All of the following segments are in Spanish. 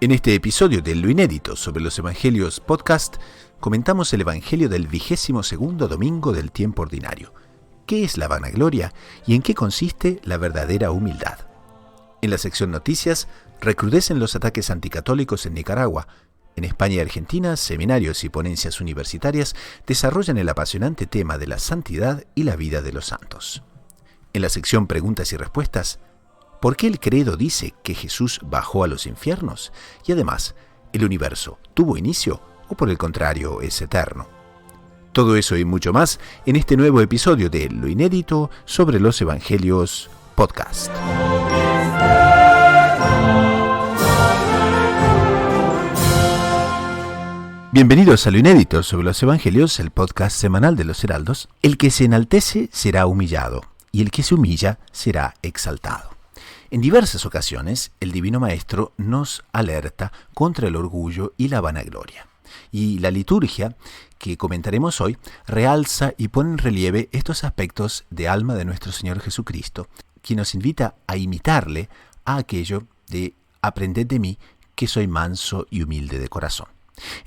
En este episodio de Lo Inédito sobre los Evangelios podcast, comentamos el Evangelio del 22º domingo del tiempo ordinario. ¿Qué es la vanagloria y en qué consiste la verdadera humildad? En la sección Noticias, recrudecen los ataques anticatólicos en Nicaragua. En España y Argentina, seminarios y ponencias universitarias desarrollan el apasionante tema de la santidad y la vida de los santos. En la sección Preguntas y Respuestas, ¿por qué el credo dice que Jesús bajó a los infiernos? Y además, ¿el universo tuvo inicio o por el contrario es eterno? Todo eso y mucho más en este nuevo episodio de Lo Inédito sobre los Evangelios podcast. Bienvenidos a Lo Inédito sobre los Evangelios, el podcast semanal de los Heraldos. El que se enaltece será humillado y el que se humilla será exaltado. En diversas ocasiones, el Divino Maestro nos alerta contra el orgullo y la vanagloria. Y la liturgia, que comentaremos hoy, realza y pone en relieve estos aspectos de alma de nuestro Señor Jesucristo, quien nos invita a imitarle a aquello de «Aprended de mí, que soy manso y humilde de corazón».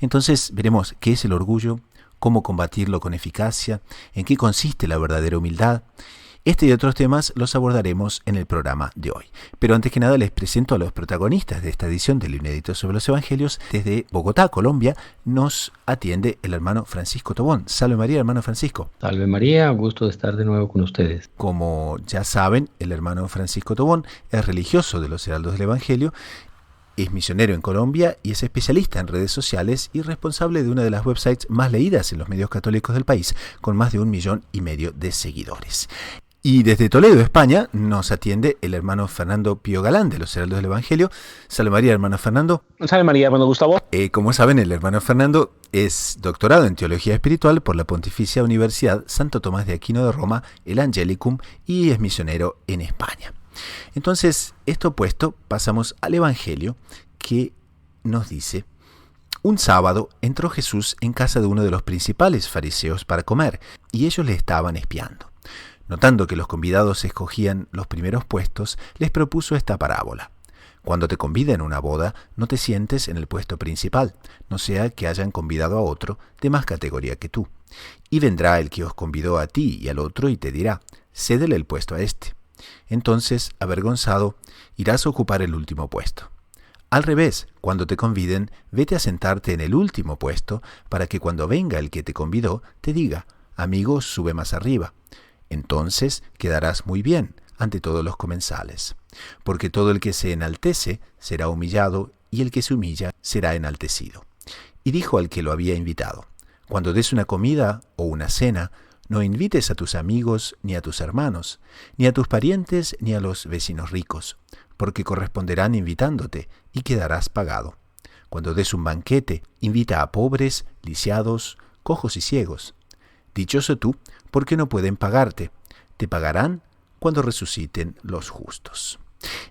Entonces veremos qué es el orgullo, cómo combatirlo con eficacia, en qué consiste la verdadera humildad. Este y otros temas los abordaremos en el programa de hoy. Pero antes que nada les presento a los protagonistas de esta edición de Lo Inédito sobre los Evangelios. Desde Bogotá, Colombia, nos atiende el hermano Francisco Tobón. Salve María, hermano Francisco. Salve María, gusto de estar de nuevo con ustedes. Como ya saben, el hermano Francisco Tobón es religioso de los Heraldos del Evangelio, es misionero en Colombia y es especialista en redes sociales y responsable de una de las websites más leídas en los medios católicos del país, con más de 1,5 millones de seguidores. Y desde Toledo, España, nos atiende el hermano Fernando Pío Galán de los Heraldos del Evangelio. Salve María, hermano Fernando. Salve María, hermano Gustavo. Como saben, el hermano Fernando es doctorado en Teología Espiritual por la Pontificia Universidad Santo Tomás de Aquino de Roma, el Angelicum, y es misionero en España. Entonces, esto puesto, pasamos al Evangelio que nos dice: un sábado entró Jesús en casa de uno de los principales fariseos para comer, y ellos le estaban espiando. Notando que los convidados escogían los primeros puestos, les propuso esta parábola. Cuando te conviden a una boda, no te sientes en el puesto principal, no sea que hayan convidado a otro de más categoría que tú. Y vendrá el que os convidó a ti y al otro y te dirá: cédele el puesto a este. Entonces, avergonzado, irás a ocupar el último puesto. Al revés, cuando te conviden, vete a sentarte en el último puesto, para que cuando venga el que te convidó, te diga: amigo, sube más arriba. Entonces quedarás muy bien ante todos los comensales. Porque todo el que se enaltece será humillado, y el que se humilla será enaltecido. Y dijo al que lo había invitado: cuando des una comida o una cena, no invites a tus amigos, ni a tus hermanos, ni a tus parientes, ni a los vecinos ricos, porque corresponderán invitándote, y quedarás pagado. Cuando des un banquete, invita a pobres, lisiados, cojos y ciegos. Dichoso tú, porque no pueden pagarte. Te pagarán cuando resuciten los justos.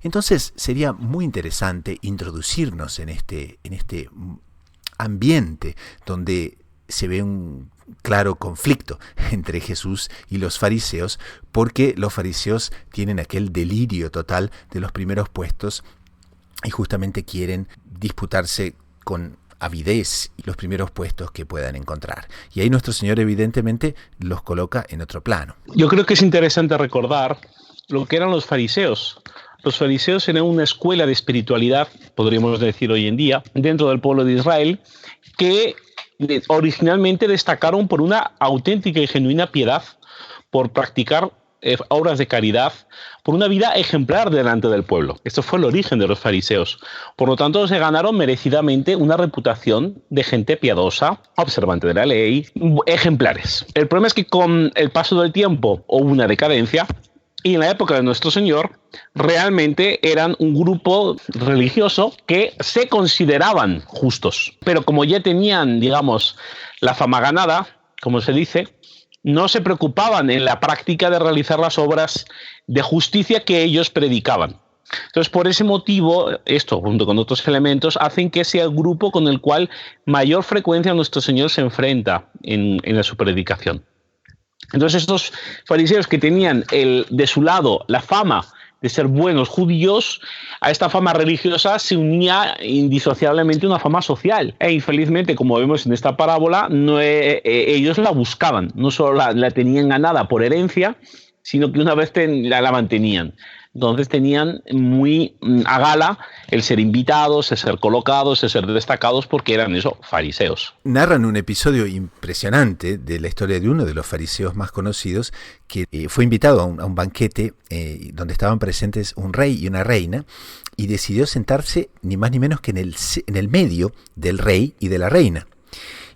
Entonces, sería muy interesante introducirnos en este ambiente donde se ve un claro conflicto entre Jesús y los fariseos, porque los fariseos tienen aquel delirio total de los primeros puestos y justamente quieren disputarse con avidez y los primeros puestos que puedan encontrar. Y ahí nuestro Señor evidentemente los coloca en otro plano. Yo creo que es interesante recordar lo que eran los fariseos. Los fariseos eran una escuela de espiritualidad, podríamos decir hoy en día, dentro del pueblo de Israel, que originalmente destacaron por una auténtica y genuina piedad, por practicar obras de caridad, por una vida ejemplar delante del pueblo. Esto fue el origen de los fariseos. Por lo tanto, se ganaron merecidamente una reputación de gente piadosa, observante de la ley, ejemplares. El problema es que con el paso del tiempo hubo una decadencia, y en la época de nuestro Señor realmente eran un grupo religioso que se consideraban justos. Pero como ya tenían, digamos, la fama ganada, como se dice, no se preocupaban en la práctica de realizar las obras de justicia que ellos predicaban. Entonces, por ese motivo, esto, junto con otros elementos, hacen que sea el grupo con el cual mayor frecuencia nuestro Señor se enfrenta en su predicación. Entonces, estos fariseos que tenían de su lado la fama de ser buenos judíos, a esta fama religiosa se unía indisociablemente una fama social. E infelizmente, como vemos en esta parábola, ellos la buscaban, no solo la tenían ganada por herencia, sino que una vez la mantenían. Entonces tenían muy a gala el ser invitados, el ser colocados, el ser destacados, porque eran eso, fariseos. Narran un episodio impresionante de la historia de uno de los fariseos más conocidos, que fue invitado a un banquete donde estaban presentes un rey y una reina, y decidió sentarse ni más ni menos que en el medio del rey y de la reina.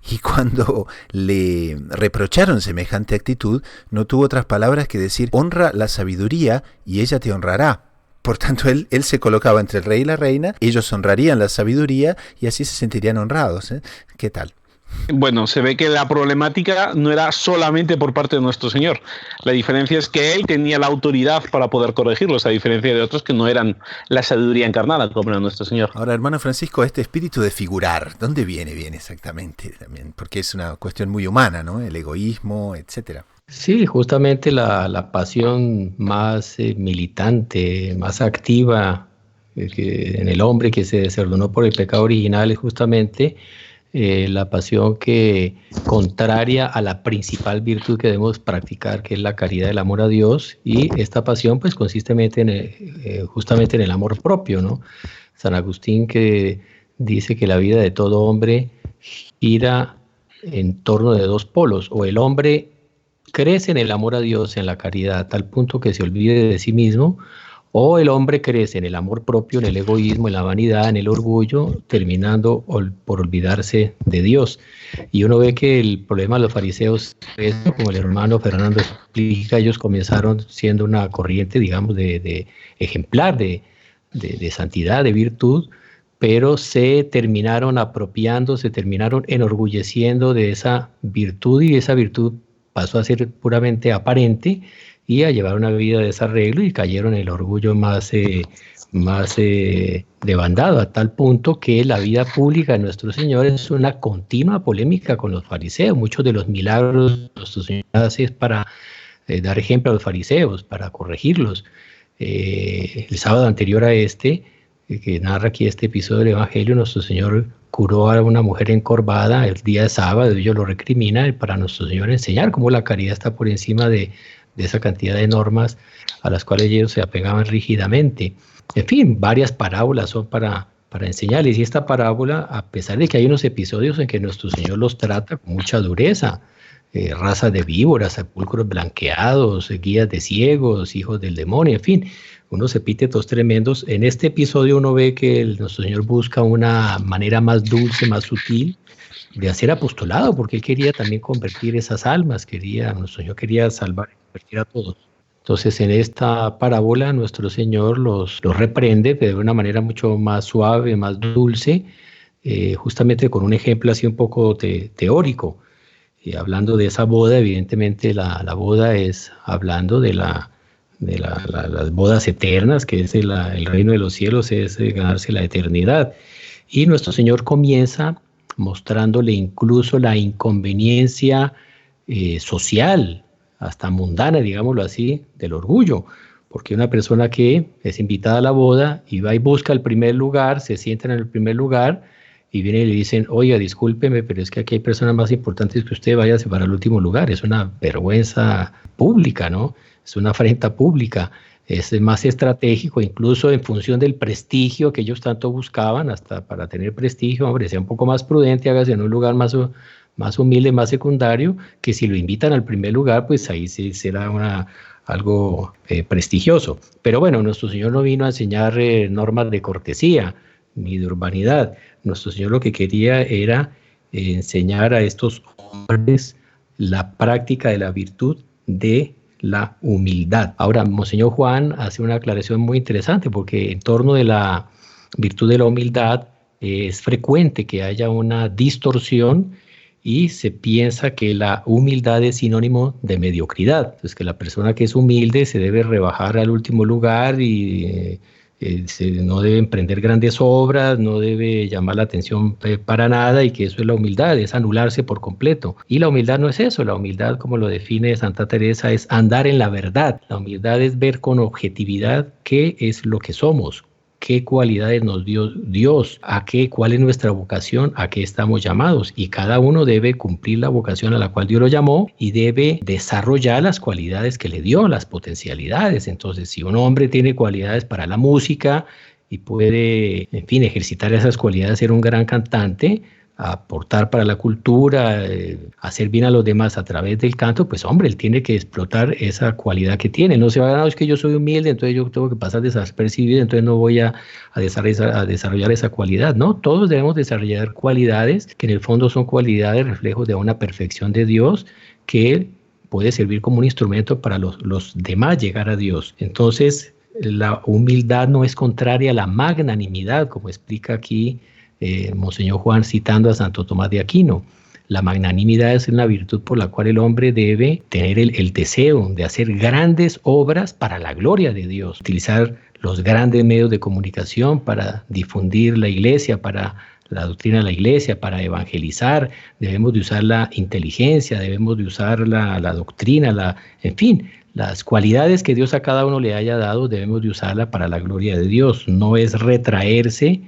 Y cuando le reprocharon semejante actitud, no tuvo otras palabras que decir: honra la sabiduría y ella te honrará. Por tanto, él se colocaba entre el rey y la reina, ellos honrarían la sabiduría y así se sentirían honrados. ¿Qué tal? Bueno, se ve que la problemática no era solamente por parte de nuestro Señor. La diferencia es que él tenía la autoridad para poder corregirlos, a diferencia de otros que no eran la sabiduría encarnada, como era nuestro Señor. Ahora, hermano Francisco, este espíritu de figurar, ¿dónde viene exactamente? También, porque es una cuestión muy humana, ¿no? El egoísmo, etcétera. Sí, justamente la pasión más militante, más activa en el hombre que se desordenó por el pecado original es justamente la pasión que contraria a la principal virtud que debemos practicar, que es la caridad, el amor a Dios, y esta pasión pues consistemente justamente en el amor propio, ¿no? San Agustín, que dice que la vida de todo hombre gira en torno de dos polos: o el hombre crece en el amor a Dios, en la caridad, a tal punto que se olvide de sí mismo, o el hombre crece en el amor propio, en el egoísmo, en la vanidad, en el orgullo, terminando por olvidarse de Dios. Y uno ve que el problema de los fariseos es, como el hermano Fernando explica, ellos comenzaron siendo una corriente, digamos, de ejemplar, de santidad, de virtud, pero se terminaron apropiando, se terminaron enorgulleciendo de esa virtud, y esa virtud pasó a ser puramente aparente y a llevar una vida de desarreglo, y cayeron en el orgullo más debandado, a tal punto que la vida pública de nuestro Señor es una continua polémica con los fariseos. Muchos de los milagros que nuestro Señor hace es para dar ejemplo a los fariseos, para corregirlos. El sábado anterior a este, que narra aquí este episodio del Evangelio, nuestro Señor curó a una mujer encorvada el día de sábado. Ellos lo recriminan para nuestro Señor enseñar cómo la caridad está por encima de esa cantidad de normas a las cuales ellos se apegaban rígidamente. En fin, varias parábolas son para enseñarles, y esta parábola, a pesar de que hay unos episodios en que nuestro Señor los trata con mucha dureza, raza de víboras, sepulcros blanqueados, guías de ciegos, hijos del demonio, en fin, unos epítetos tremendos. En este episodio uno ve que nuestro Señor busca una manera más dulce, más sutil de hacer apostolado, porque él quería también convertir esas almas, nuestro Señor quería salvar y convertir a todos. Entonces, en esta parábola nuestro Señor los reprende, pero de una manera mucho más suave, más dulce, justamente con un ejemplo así un poco teórico. Hablando de esa boda, evidentemente la boda es hablando de las bodas eternas, que es el reino de los cielos, es ganarse la eternidad. Y nuestro Señor comienza mostrándole incluso la inconveniencia social, hasta mundana, digámoslo así, del orgullo. Porque una persona que es invitada a la boda y va y busca el primer lugar, se sienta en el primer lugar, y viene y le dicen: oiga, discúlpeme, pero es que aquí hay personas más importantes que usted, váyase para el último lugar. Es una vergüenza pública, ¿no? Es una afrenta pública. Es más estratégico, incluso en función del prestigio que ellos tanto buscaban, hasta para tener prestigio, hombre, sea un poco más prudente, hágase en un lugar más humilde, más secundario, que si lo invitan al primer lugar, pues ahí sí será algo prestigioso. Pero bueno, nuestro Señor no vino a enseñar normas de cortesía ni de urbanidad. Nuestro Señor lo que quería era enseñar a estos hombres la práctica de la virtud de la humildad. Ahora, Monseñor Juan hace una aclaración muy interesante, porque en torno de la virtud de la humildad es frecuente que haya una distorsión y se piensa que la humildad es sinónimo de mediocridad. Entonces, que la persona que es humilde se debe rebajar al último lugar y no debe emprender grandes obras, no debe llamar la atención para nada, y que eso es la humildad, es anularse por completo. Y la humildad no es eso. La humildad, como lo define Santa Teresa, es andar en la verdad. La humildad es ver con objetividad qué es lo que somos, qué cualidades nos dio Dios, cuál es nuestra vocación, a qué estamos llamados, y cada uno debe cumplir la vocación a la cual Dios lo llamó y debe desarrollar las cualidades que le dio, las potencialidades. Entonces, si un hombre tiene cualidades para la música y puede, en fin, ejercitar esas cualidades, ser un gran cantante, aportar para la cultura, hacer bien a los demás a través del canto, pues hombre, él tiene que explotar esa cualidad que tiene. No se va a no, es que yo soy humilde, entonces yo tengo que pasar desapercibido, entonces no voy a desarrollar esa cualidad. No, todos debemos desarrollar cualidades que en el fondo son cualidades, reflejos de una perfección de Dios que puede servir como un instrumento para los demás llegar a Dios. Entonces, la humildad no es contraria a la magnanimidad, como explica aquí Monseñor Juan, citando a Santo Tomás de Aquino. La magnanimidad es una virtud por la cual el hombre debe tener el deseo de hacer grandes obras para la gloria de Dios, utilizar los grandes medios de comunicación para difundir la iglesia, para la doctrina de la iglesia, para evangelizar. Debemos de usar la inteligencia, debemos de usar la doctrina, en fin, las cualidades que Dios a cada uno le haya dado, debemos de usarla para la gloria de Dios. No es retraerse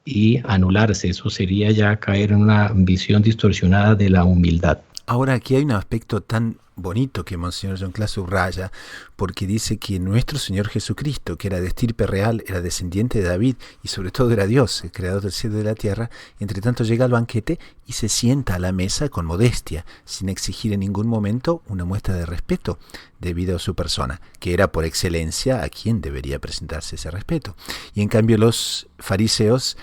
y anularse. Eso sería ya caer en una visión distorsionada de la humildad. Ahora, aquí hay un aspecto tan bonito que Monseñor John Class subraya, porque dice que nuestro Señor Jesucristo, que era de estirpe real, era descendiente de David y sobre todo era Dios, el creador del cielo y de la tierra, entre tanto llega al banquete y se sienta a la mesa con modestia, sin exigir en ningún momento una muestra de respeto debido a su persona, que era por excelencia a quien debería presentarse ese respeto. Y en cambio los fariseos,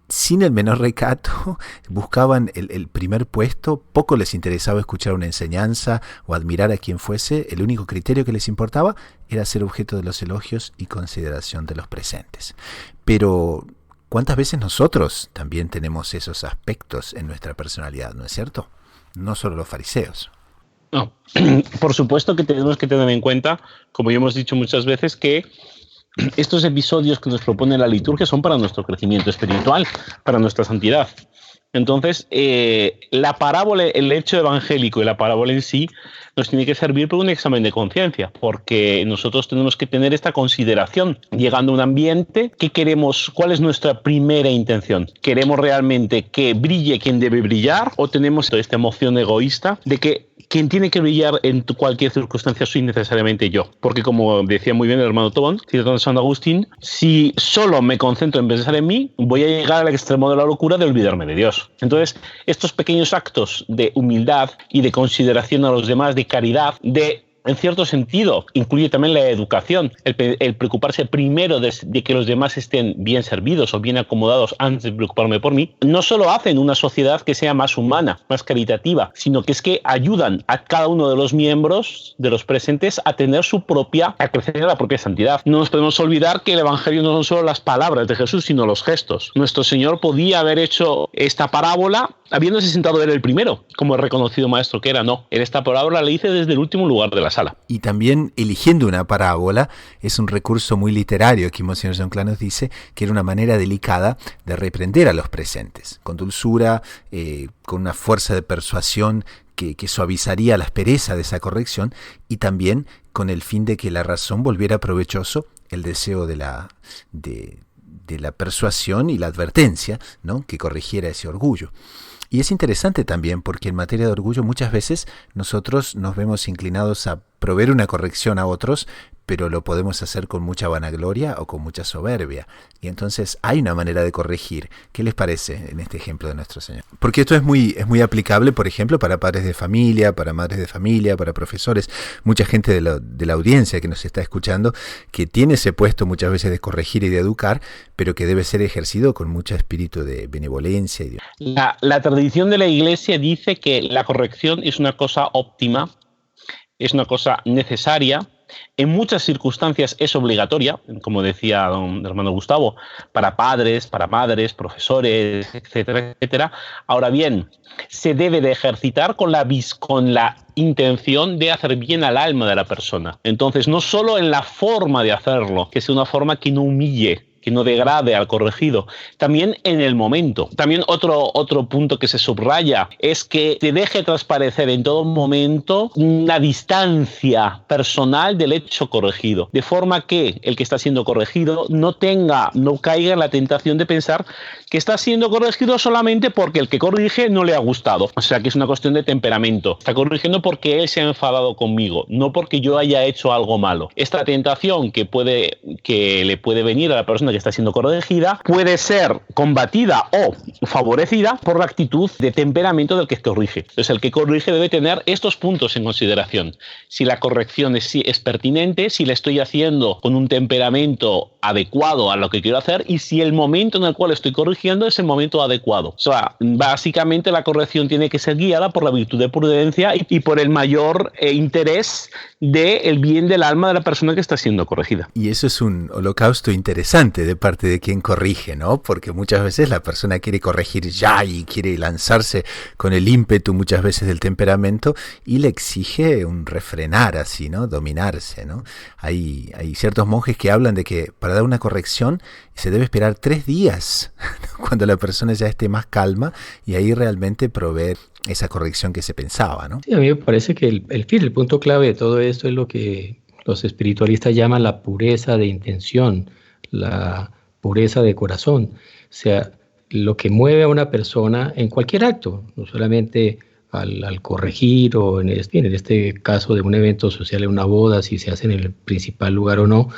sin el menor recato, buscaban el primer puesto, poco les interesaba escuchar una enseñanza o admirar a quien fuese, el único criterio que les importaba era ser objeto de los elogios y consideración de los presentes. Pero, ¿cuántas veces nosotros también tenemos esos aspectos en nuestra personalidad, no es cierto? No solo los fariseos. No, por supuesto que tenemos que tener en cuenta, como ya hemos dicho muchas veces, que estos episodios que nos propone la liturgia son para nuestro crecimiento espiritual, para nuestra santidad. Entonces, la parábola, el hecho evangélico y la parábola en sí nos tiene que servir por un examen de conciencia, porque nosotros tenemos que tener esta consideración. Llegando a un ambiente, ¿qué queremos? ¿Cuál es nuestra primera intención? ¿Queremos realmente que brille quien debe brillar? ¿O tenemos esta emoción egoísta de que quien tiene que brillar en cualquier circunstancia soy necesariamente yo? Porque, como decía muy bien el hermano Tobón, citando a San Agustín, si solo me concentro en pensar en mí, voy a llegar al extremo de la locura de olvidarme de Dios. Entonces, estos pequeños actos de humildad y de consideración a los demás, de caridad, en cierto sentido, incluye también la educación, el preocuparse primero de que los demás estén bien servidos o bien acomodados antes de preocuparme por mí, no solo hacen una sociedad que sea más humana, más caritativa, sino que es que ayudan a cada uno de los miembros, de los presentes, a crecer en la propia santidad. No nos podemos olvidar que el Evangelio no son solo las palabras de Jesús, sino los gestos. Nuestro Señor podía haber hecho esta parábola habiéndose sentado él el primero, como el reconocido maestro que era. No, en esta parábola le hice desde el último lugar de la sala. Y también eligiendo una parábola es un recurso muy literario. Aquí Monseñor John Class nos dice que era una manera delicada de reprender a los presentes, con dulzura, con una fuerza de persuasión que suavizaría la aspereza de esa corrección, y también con el fin de que la razón volviera provechoso el deseo de la persuasión y la advertencia, ¿no?, que corrigiera ese orgullo. Y es interesante también porque en materia de orgullo muchas veces nosotros nos vemos inclinados a proveer una corrección a otros, pero lo podemos hacer con mucha vanagloria o con mucha soberbia. Y entonces hay una manera de corregir. ¿Qué les parece en este ejemplo de nuestro Señor? Porque esto es muy aplicable, por ejemplo, para padres de familia, para madres de familia, para profesores. Mucha gente de la audiencia que nos está escuchando, que tiene ese puesto muchas veces de corregir y de educar, pero que debe ser ejercido con mucho espíritu de benevolencia. La tradición de la Iglesia dice que la corrección es una cosa óptima, es una cosa necesaria. En muchas circunstancias es obligatoria, como decía don hermano Gustavo, para padres, para madres, profesores, etcétera, etcétera. Ahora bien, se debe de ejercitar con la intención de hacer bien al alma de la persona. Entonces, no solo en la forma de hacerlo, que sea una forma que no humille, que no degrade al corregido. También en el momento. También otro punto que se subraya es que te deje transparecer en todo momento una distancia personal del hecho corregido, de forma que el que está siendo corregido no caiga en la tentación de pensar que está siendo corregido solamente porque el que corrige no le ha gustado. O sea, que es una cuestión de temperamento. Está corrigiendo porque él se ha enfadado conmigo, no porque yo haya hecho algo malo. Esta tentación que le puede venir a la persona que está siendo corregida puede ser combatida o favorecida por la actitud de temperamento del que corrige. Entonces, el que corrige debe tener estos puntos en consideración. Si la corrección es pertinente, si la estoy haciendo con un temperamento adecuado a lo que quiero hacer y si el momento en el cual estoy corrigiendo es el momento adecuado. O sea, básicamente la corrección tiene que ser guiada por la virtud de prudencia y por el mayor interés del bien del alma de la persona que está siendo corregida. Y eso es un holocausto interesante de parte de quien corrige, ¿no? Porque muchas veces la persona quiere corregir ya y quiere lanzarse con el ímpetu muchas veces del temperamento y le exige un refrenar así, ¿no? Dominarse, ¿no? Hay ciertos monjes que hablan de que para dar una corrección se debe esperar 3 días cuando la persona ya esté más calma y ahí realmente proveer esa corrección que se pensaba, ¿no? Sí, a mí me parece que el punto clave de todo esto es lo que los espiritualistas llaman la pureza de intención, la pureza de corazón. O sea, lo que mueve a una persona en cualquier acto, no solamente al corregir o en este caso de un evento social, en una boda, si se hace en el principal lugar o no,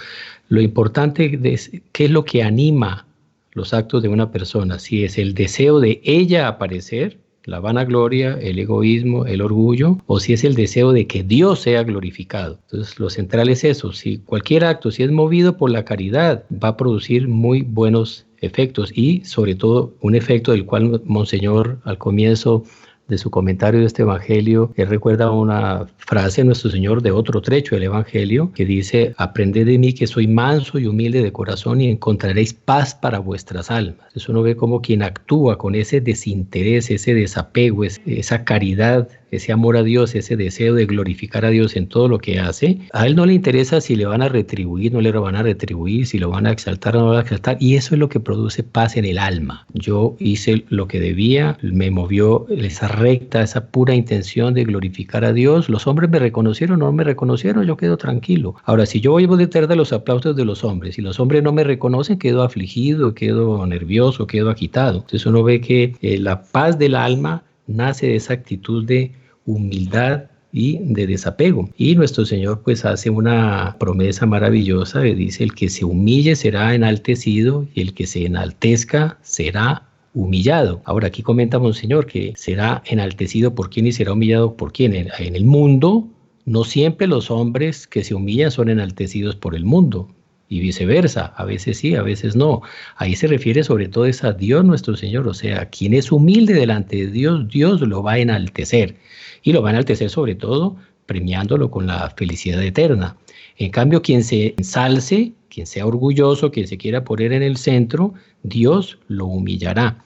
lo importante es qué es lo que anima los actos de una persona, si es el deseo de ella aparecer, la vanagloria, el egoísmo, el orgullo, o si es el deseo de que Dios sea glorificado. Entonces, lo central es eso. Si cualquier acto, si es movido por la caridad, va a producir muy buenos efectos y, sobre todo, un efecto del cual Monseñor, al comienzo de su comentario de este evangelio, él recuerda una frase de nuestro Señor de otro trecho del evangelio que dice: aprended de mí que soy manso y humilde de corazón y encontraréis paz para vuestras almas. Eso uno ve como quien actúa con ese desinterés, ese desapego, esa caridad, ese amor a Dios, ese deseo de glorificar a Dios en todo lo que hace. A él no le interesa si le van a retribuir, no le van a retribuir, si lo van a exaltar o no lo van a exaltar, y eso es lo que produce paz en el alma. Yo hice lo que debía, me movió esa recta, esa pura intención de glorificar a Dios. Los hombres me reconocieron o no me reconocieron, yo quedo tranquilo. Ahora, si yo voy detrás de los aplausos de los hombres y los hombres no me reconocen, quedo afligido, quedo nervioso, quedo agitado. Entonces uno ve que la paz del alma nace de esa actitud de humildad y de desapego. Y nuestro Señor pues hace una promesa maravillosa, que dice: el que se humille será enaltecido y el que se enaltezca será humillado. Ahora aquí comenta Monseñor que será enaltecido por quién y será humillado por quién. En el mundo no siempre los hombres que se humillan son enaltecidos por el mundo. Y viceversa, a veces sí, a veces no. Ahí se refiere sobre todo es a Dios nuestro Señor, o sea, quien es humilde delante de Dios, Dios lo va a enaltecer. Y lo va a enaltecer sobre todo premiándolo con la felicidad eterna. En cambio, quien se ensalce, quien sea orgulloso, quien se quiera poner en el centro, Dios lo humillará.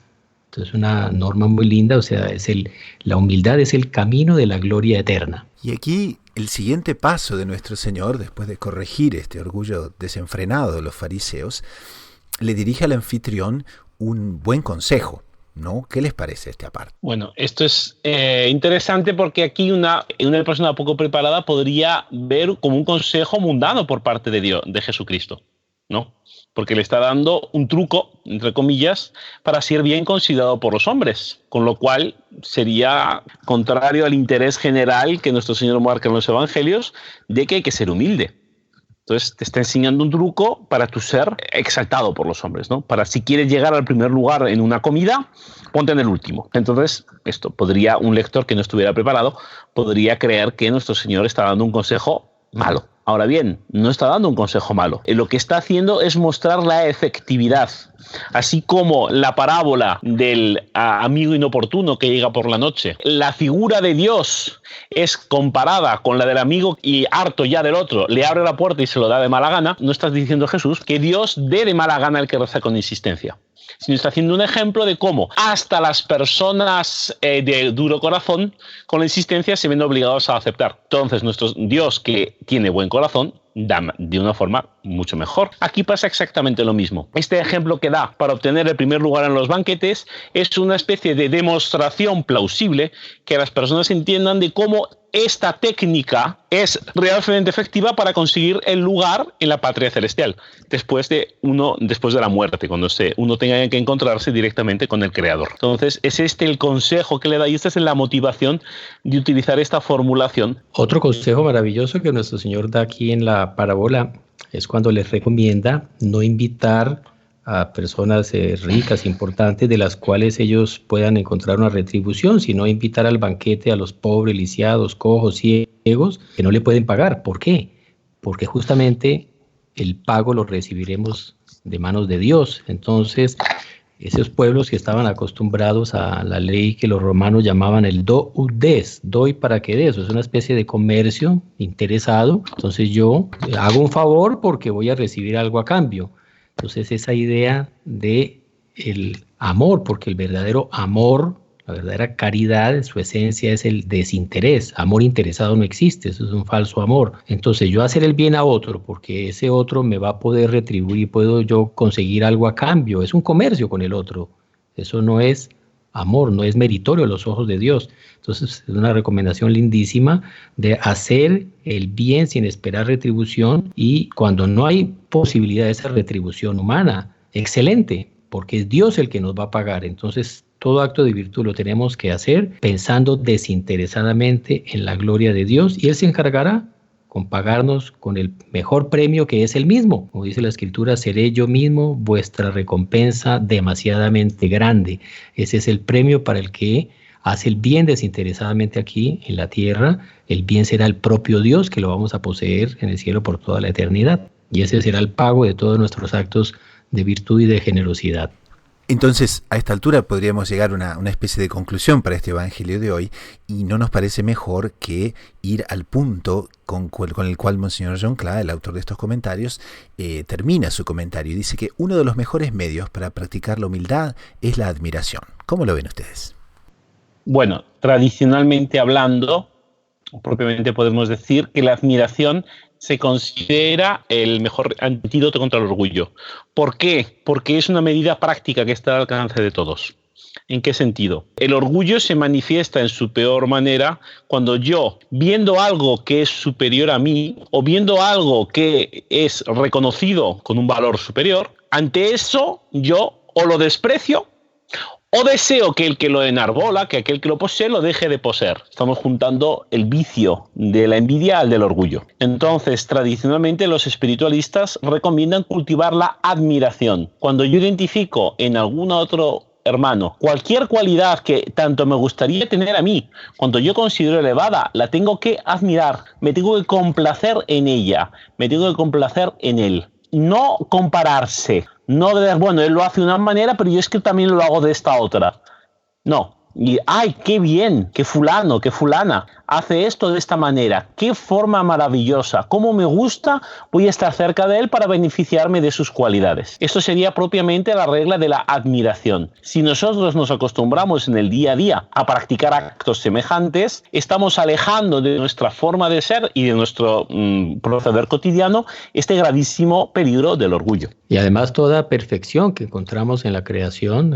Entonces, una norma muy linda, o sea, la humildad es el camino de la gloria eterna. Y aquí el siguiente paso de nuestro Señor, después de corregir este orgullo desenfrenado de los fariseos, le dirige al anfitrión un buen consejo, ¿no? ¿Qué les parece este aparte? Bueno, esto es interesante porque aquí una persona poco preparada podría ver como un consejo mundano por parte de Dios, de Jesucristo, ¿no? Porque le está dando un truco, entre comillas, para ser bien considerado por los hombres, con lo cual sería contrario al interés general que nuestro Señor marca en los evangelios de que hay que ser humilde. Entonces te está enseñando un truco para tu ser exaltado por los hombres, ¿no? Para si quieres llegar al primer lugar en una comida, ponte en el último. Entonces, un lector que no estuviera preparado podría creer que nuestro Señor está dando un consejo malo. Ahora bien, no está dando un consejo malo. Lo que está haciendo es mostrar la efectividad. Así como la parábola del amigo inoportuno que llega por la noche, la figura de Dios es comparada con la del amigo y harto ya del otro, le abre la puerta y se lo da de mala gana. No estás diciendo, Jesús, que Dios dé de mala gana al que reza con insistencia, sino está haciendo un ejemplo de cómo hasta las personas de duro corazón con la insistencia se ven obligados a aceptar. Entonces nuestro Dios, que tiene buen corazón, da de una forma mucho mejor. Aquí pasa exactamente lo mismo. Este ejemplo que da para obtener el primer lugar en los banquetes es una especie de demostración plausible que las personas entiendan de cómo esta técnica es realmente efectiva para conseguir el lugar en la patria celestial después de la muerte, cuando uno tenga que encontrarse directamente con el Creador. Entonces, es este el consejo que le da, y esta es la motivación de utilizar esta formulación. Otro consejo maravilloso que nuestro Señor da aquí en la parábola es cuando les recomienda no invitar a personas ricas, importantes, de las cuales ellos puedan encontrar una retribución, sino invitar al banquete a los pobres, lisiados, cojos, ciegos, que no le pueden pagar. ¿Por qué? Porque justamente el pago lo recibiremos de manos de Dios. Entonces, esos pueblos que estaban acostumbrados a la ley que los romanos llamaban el do ut des, doy para que des, es una especie de comercio interesado. Entonces yo hago un favor porque voy a recibir algo a cambio. Entonces esa idea de el amor, porque el verdadero amor, la verdadera caridad en su esencia es el desinterés. Amor interesado no existe, eso es un falso amor. Entonces yo hacer el bien a otro porque ese otro me va a poder retribuir y puedo yo conseguir algo a cambio, es un comercio con el otro. Eso no es amor, no es meritorio a los ojos de Dios. Entonces es una recomendación lindísima de hacer el bien sin esperar retribución, y cuando no hay posibilidad de esa retribución humana, excelente, porque es Dios el que nos va a pagar. Entonces todo acto de virtud lo tenemos que hacer pensando desinteresadamente en la gloria de Dios, y Él se encargará con pagarnos con el mejor premio, que es el mismo. Como dice la Escritura, seré yo mismo vuestra recompensa demasiadamente grande. Ese es el premio para el que hace el bien desinteresadamente aquí en la tierra. El bien será el propio Dios, que lo vamos a poseer en el cielo por toda la eternidad. Y ese será el pago de todos nuestros actos de virtud y de generosidad. Entonces, a esta altura podríamos llegar a una especie de conclusión para este evangelio de hoy, y no nos parece mejor que ir al punto con el cual Monseñor John Cla, el autor de estos comentarios, termina su comentario y dice que uno de los mejores medios para practicar la humildad es la admiración. ¿Cómo lo ven ustedes? Bueno, tradicionalmente hablando, propiamente podemos decir que la admiración se considera el mejor antídoto contra el orgullo. ¿Por qué? Porque es una medida práctica que está al alcance de todos. ¿En qué sentido? El orgullo se manifiesta en su peor manera cuando yo, viendo algo que es superior a mí, o viendo algo que es reconocido con un valor superior, ante eso yo o lo desprecio, o deseo que el que lo enarbola, que aquel que lo posee, lo deje de poseer. Estamos juntando el vicio de la envidia al del orgullo. Entonces, tradicionalmente los espiritualistas recomiendan cultivar la admiración. Cuando yo identifico en algún otro hermano cualquier cualidad que tanto me gustaría tener a mí, cuando yo considero elevada, la tengo que admirar, me tengo que complacer en ella, me tengo que complacer en él. No compararse, no de, bueno, él lo hace de una manera, pero yo es que también lo hago de esta otra. No. Y, ¡ay, qué bien! Que fulano, que fulana hace esto de esta manera. ¡Qué forma maravillosa! ¡Cómo me gusta! Voy a estar cerca de él para beneficiarme de sus cualidades. Esto sería propiamente la regla de la admiración. Si nosotros nos acostumbramos en el día a día a practicar actos semejantes, estamos alejando de nuestra forma de ser y de nuestro proceder cotidiano este gravísimo peligro del orgullo. Y además toda perfección que encontramos en la creación,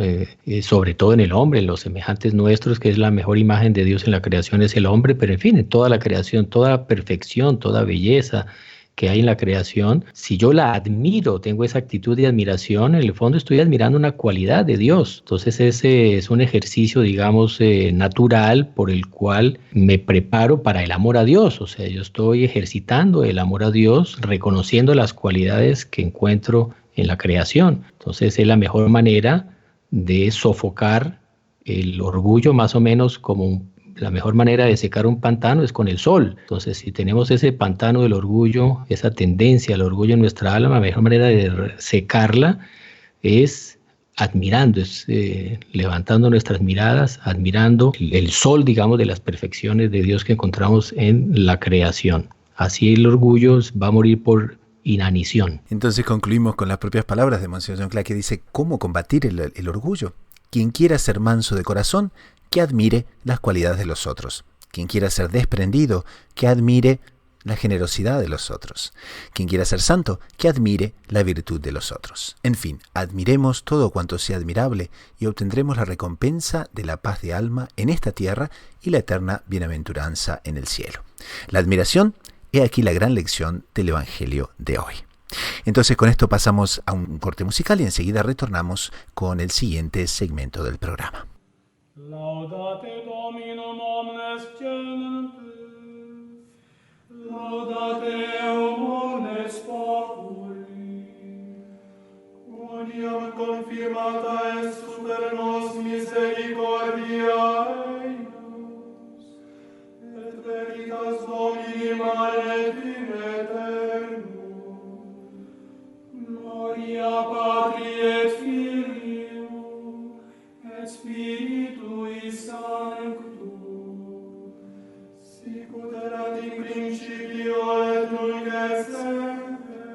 sobre todo en el hombre, en los semejantes nuestros, que es la mejor imagen de Dios en la creación, es el hombre, pero en fin, en toda la creación, toda perfección, toda belleza que hay en la creación, si yo la admiro, tengo esa actitud de admiración, en el fondo estoy admirando una cualidad de Dios. Entonces ese es un ejercicio, digamos, natural por el cual me preparo para el amor a Dios. O sea, yo estoy ejercitando el amor a Dios, reconociendo las cualidades que encuentro en la creación. Entonces es la mejor manera de sofocar el orgullo, más o menos como la mejor manera de secar un pantano es con el sol. Entonces, si tenemos ese pantano del orgullo, esa tendencia al orgullo en nuestra alma, la mejor manera de secarla es admirando, es levantando nuestras miradas, admirando el sol, digamos, de las perfecciones de Dios que encontramos en la creación. Así el orgullo va a morir por inanición. Entonces concluimos con las propias palabras de Monseñor John Cla, que dice: ¿cómo combatir el orgullo? Quien quiera ser manso de corazón, que admire las cualidades de los otros. Quien quiera ser desprendido, que admire la generosidad de los otros. Quien quiera ser santo, que admire la virtud de los otros. En fin, admiremos todo cuanto sea admirable y obtendremos la recompensa de la paz de alma en esta tierra y la eterna bienaventuranza en el cielo. La admiración, he aquí la gran lección del Evangelio de hoy. Entonces con esto pasamos a un corte musical y enseguida retornamos con el siguiente segmento del programa. Laudate Dominum omnes gentes, laudate omnes populi, quoniam confirmata est super nos misericordia eius, et veritas Domini malet in aeternum. Gloria Patri et Filio et Spiritui Sancto, sicut erat in principio et nunc et semper,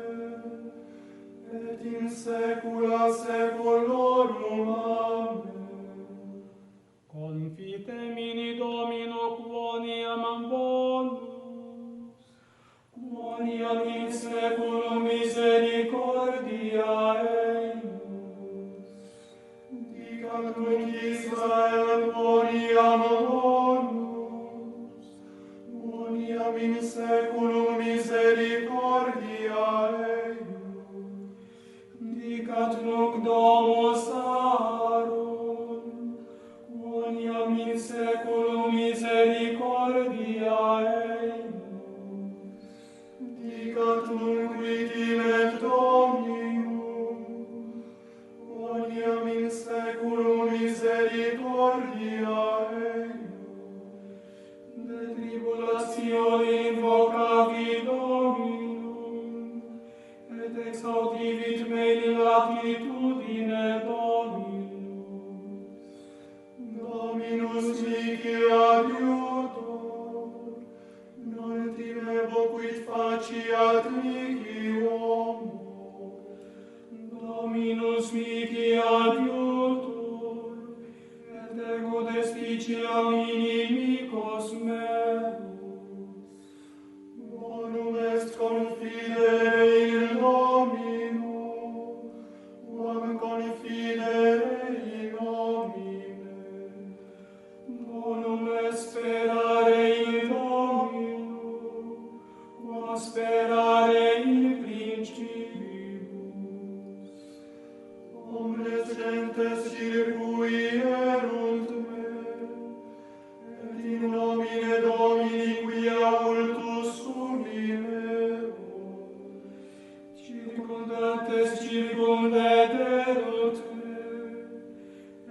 et in saecula saeculorum. Amen. Confitemini Domino quoniam bonus, quoniam in saeculum misericordia eius. Dicat nunc Israel quoniam bonus, quoniam in saeculum misericordia eius. Dicat nunc Domus Aaron, quoniam in saeculum misericordia eius. Dicat nunc vigilet Dominum, quoniam in saeculum misericordia eius. De tribulatione invocavit Dominum, et exaudivit me in latitudine Dominus. Dominus mihi adiutor, non timebo quid faciat mihi homo. Dominus mihi adiutor, et ego desticiam inimicos meus. Bonum est confidere in Domino, quam confidere in homine. Bonum est sperare in Domino, quam sperare in principibus. Omnes gentes circuierunt me, et in nomine Domini quia vultus sumi meo, circundantes circumdederunt me,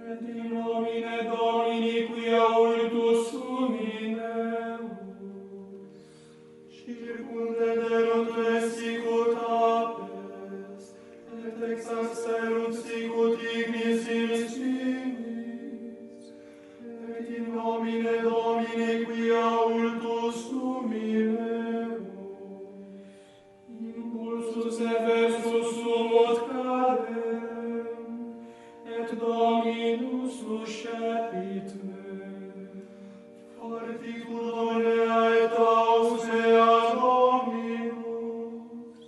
et in nomine Domini quia vultus sumi neus, circumdederunt me sicut apes, et exasserunt sicut ignis in spinis, et in nomine Domini quia vultus sumi neus, impulsus eversus sumut cadem, et Dominus uscepit me. Fortitudo mea et aus mea Dominus,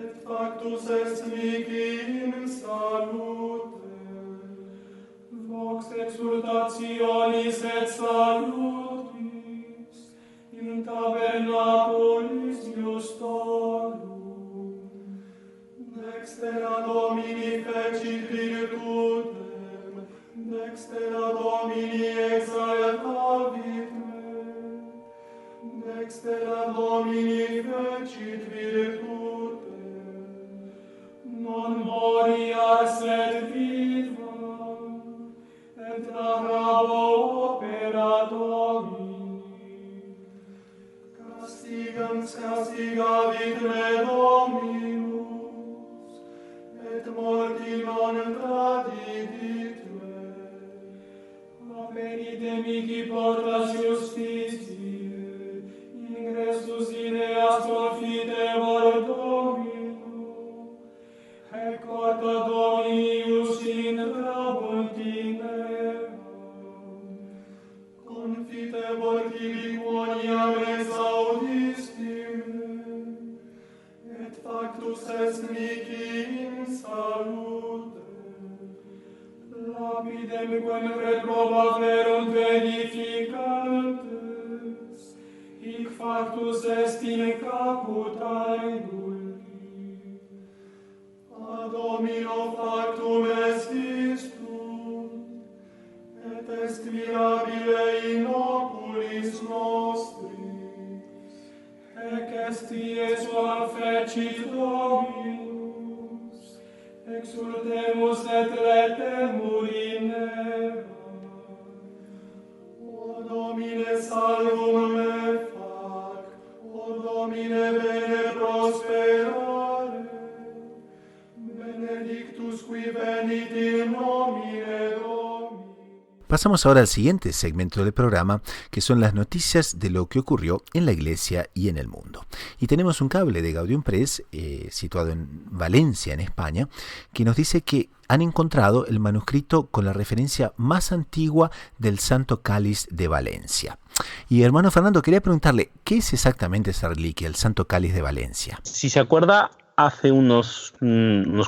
et factus est mihi in salute. Vox exultationis et salutis, in tabernaculis justorum. Dextera Domini fecit virtutem, dextera Domini exaltavit me, dextera Domini fecit virtutem, non moriar sed vivam, et narrabo opera Domini. Castigans castigavit me Dominus, et morti non tradidit me. Aperite mihi portas justitiae, ingressus in eas confitebor Domino, et corda Dominius intrabunt in eam. Confitebor tibi quoniam exaudisti me, reprobaverunt edificantes, hic factus est in caput aeduli. Ad Domino factum est istum, et est mirabile in oculis nostris, ec est Iesua fecit Dominus, exultemus et letemur in ea. O Domine salvum me fac, o Domine bene prosperare, benedictus qui venit in nomine Domini. Pasamos ahora al siguiente segmento del programa, que son las noticias de lo que ocurrió en la Iglesia y en el mundo. Y tenemos un cable de Gaudium Press, situado en Valencia, en España, que nos dice que han encontrado el manuscrito con la referencia más antigua del Santo Cáliz de Valencia. Y hermano Fernando, quería preguntarle, ¿qué es exactamente esa reliquia, el Santo Cáliz de Valencia? Si se acuerda, hace unos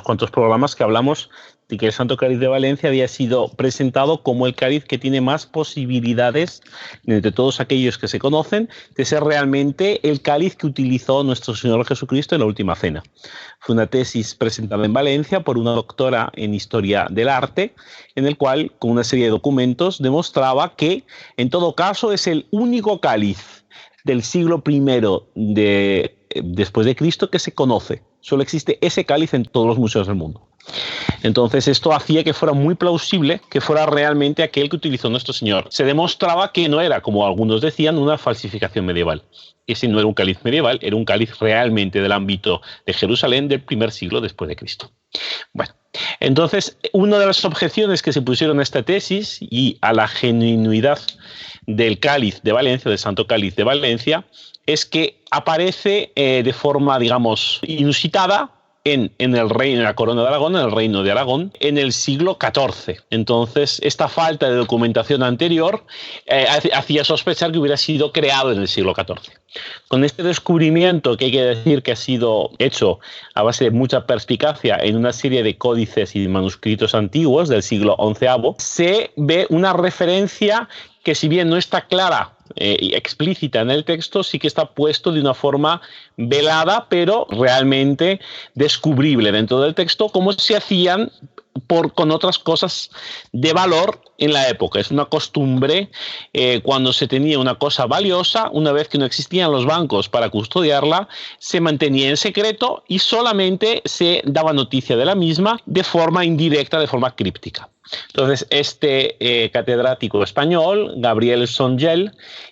cuantos programas que hablamos de que el Santo Cáliz de Valencia había sido presentado como el cáliz que tiene más posibilidades, entre todos aquellos que se conocen, de ser realmente el cáliz que utilizó nuestro Señor Jesucristo en la Última Cena. Fue una tesis presentada en Valencia por una doctora en Historia del Arte, en el cual, con una serie de documentos, demostraba que, en todo caso, es el único cáliz del siglo I después de Cristo que se conoce. Solo existe ese cáliz en todos los museos del mundo. Entonces esto hacía que fuera muy plausible que fuera realmente aquel que utilizó nuestro Señor. Se demostraba que no era, como algunos decían, una falsificación medieval. Ese no era un cáliz medieval, era un cáliz realmente del ámbito de Jerusalén del primer siglo después de Cristo. Bueno, entonces una de las objeciones que se pusieron a esta tesis y a la genuinidad del cáliz de Valencia, del Santo Cáliz de Valencia, es que aparece de forma, digamos, inusitada en el reino, en la corona de Aragón, en el reino de Aragón, en el siglo XIV. Entonces, esta falta de documentación anterior hacía sospechar que hubiera sido creado en el siglo XIV. Con este descubrimiento, que hay que decir que ha sido hecho a base de mucha perspicacia en una serie de códices y manuscritos antiguos del siglo XI, se ve una referencia que, si bien no está clara y explícita en el texto, sí que está puesto de una forma velada, pero realmente descubrible dentro del texto, como se hacían con otras cosas de valor en la época. Es una costumbre, cuando se tenía una cosa valiosa, una vez que no existían los bancos para custodiarla, se mantenía en secreto y solamente se daba noticia de la misma de forma indirecta, de forma críptica. Entonces, este catedrático español, Gabriel Songel,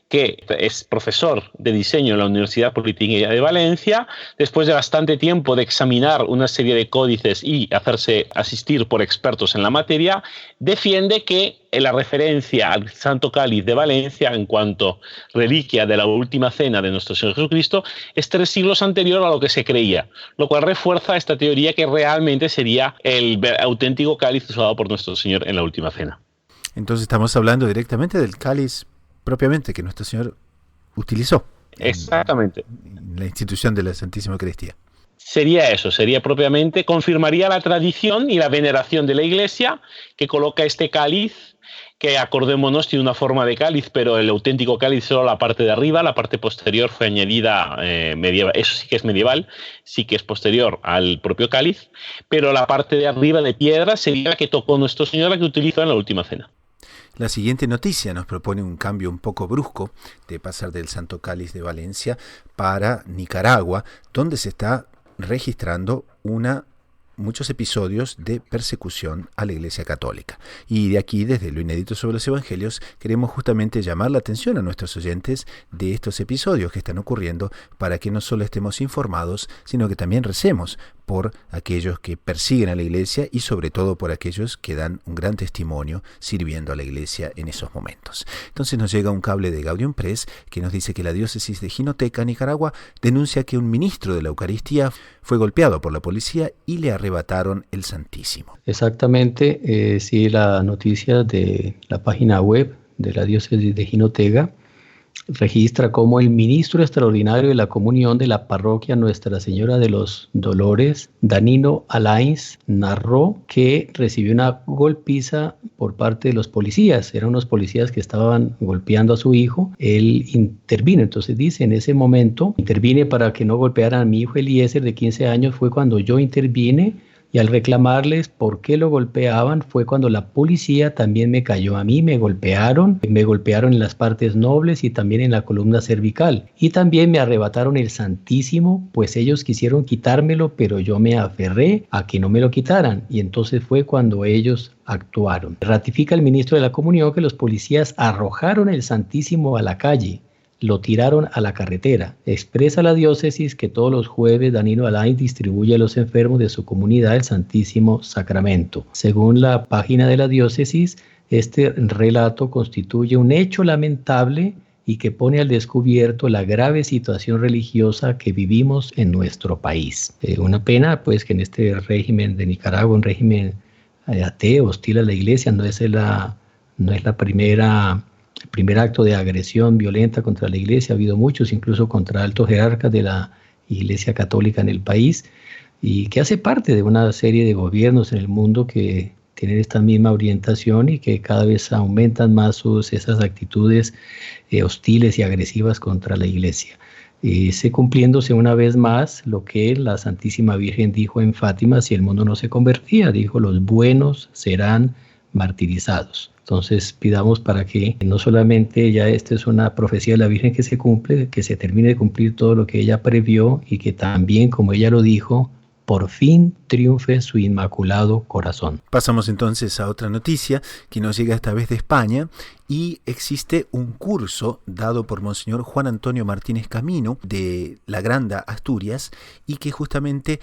que es profesor de diseño en la Universidad Politécnica de Valencia, después de bastante tiempo de examinar una serie de códices y hacerse asistir por expertos en la materia, defiende que la referencia al Santo Cáliz de Valencia en cuanto reliquia de la Última Cena de nuestro Señor Jesucristo es 3 siglos anterior a lo que se creía, lo cual refuerza esta teoría que realmente sería el auténtico cáliz usado por nuestro Señor en la Última Cena. Entonces estamos hablando directamente del cáliz propiamente que nuestro Señor utilizó. Exactamente. En la institución de la Santísima Eucaristía. Sería eso, sería propiamente, confirmaría la tradición y la veneración de la Iglesia, que coloca este cáliz, que acordémonos tiene una forma de cáliz, pero el auténtico cáliz solo la parte de arriba, la parte posterior fue añadida medieval. Eso sí que es medieval, sí que es posterior al propio cáliz, pero la parte de arriba de piedra sería la que tocó nuestro Señor, la que utilizó en la Última Cena. La siguiente noticia nos propone un cambio un poco brusco de pasar del Santo Cáliz de Valencia para Nicaragua, donde se está registrando muchos episodios de persecución a la Iglesia Católica. Y de aquí, desde lo inédito sobre los Evangelios, queremos justamente llamar la atención a nuestros oyentes de estos episodios que están ocurriendo para que no solo estemos informados, sino que también recemos por aquellos que persiguen a la Iglesia y sobre todo por aquellos que dan un gran testimonio sirviendo a la Iglesia en esos momentos. Entonces nos llega un cable de Gaudium Press que nos dice que la diócesis de Jinoteca, Nicaragua, denuncia que un ministro de la Eucaristía fue golpeado por la policía y le arrebataron el Santísimo. Exactamente, sí, la noticia de la página web de la diócesis de Jinotega registra cómo el ministro extraordinario de la comunión de la parroquia Nuestra Señora de los Dolores, Danilo Alains, narró que recibió una golpiza por parte de los policías. Eran unos policías que estaban golpeando a su hijo. Él intervino, entonces dice, en ese momento intervine para que no golpearan a mi hijo Eliezer de 15 años. Fue cuando yo intervine. Y al reclamarles por qué lo golpeaban fue cuando la policía también me cayó a mí, me golpearon en las partes nobles y también en la columna cervical. Y también me arrebataron el Santísimo, pues ellos quisieron quitármelo, pero yo me aferré a que no me lo quitaran. Y entonces fue cuando ellos actuaron. Ratifica el ministro de la Comunión que los policías arrojaron el Santísimo a la calle. Lo tiraron a la carretera. Expresa la diócesis que todos los jueves Danilo Alain distribuye a los enfermos de su comunidad el Santísimo Sacramento. Según la página de la diócesis, este relato constituye un hecho lamentable y que pone al descubierto la grave situación religiosa que vivimos en nuestro país. Una pena, pues, que en este régimen de Nicaragua, un régimen ateo, hostil a la Iglesia, no es el primer acto de agresión violenta contra la Iglesia. Ha habido muchos, incluso contra altos jerarcas de la Iglesia Católica en el país, y que hace parte de una serie de gobiernos en el mundo que tienen esta misma orientación y que cada vez aumentan más esas actitudes hostiles y agresivas contra la Iglesia. Se cumpliéndose una vez más lo que la Santísima Virgen dijo en Fátima: si el mundo no se convertía, dijo, los buenos serán martirizados. Entonces pidamos para que no solamente ya esta es una profecía de la Virgen que se cumple, que se termine de cumplir todo lo que ella previó y que también, como ella lo dijo, por fin triunfe su inmaculado corazón. Pasamos entonces a otra noticia que nos llega esta vez de España, y existe un curso dado por Monseñor Juan Antonio Martínez Camino de La Granda, Asturias, y que justamente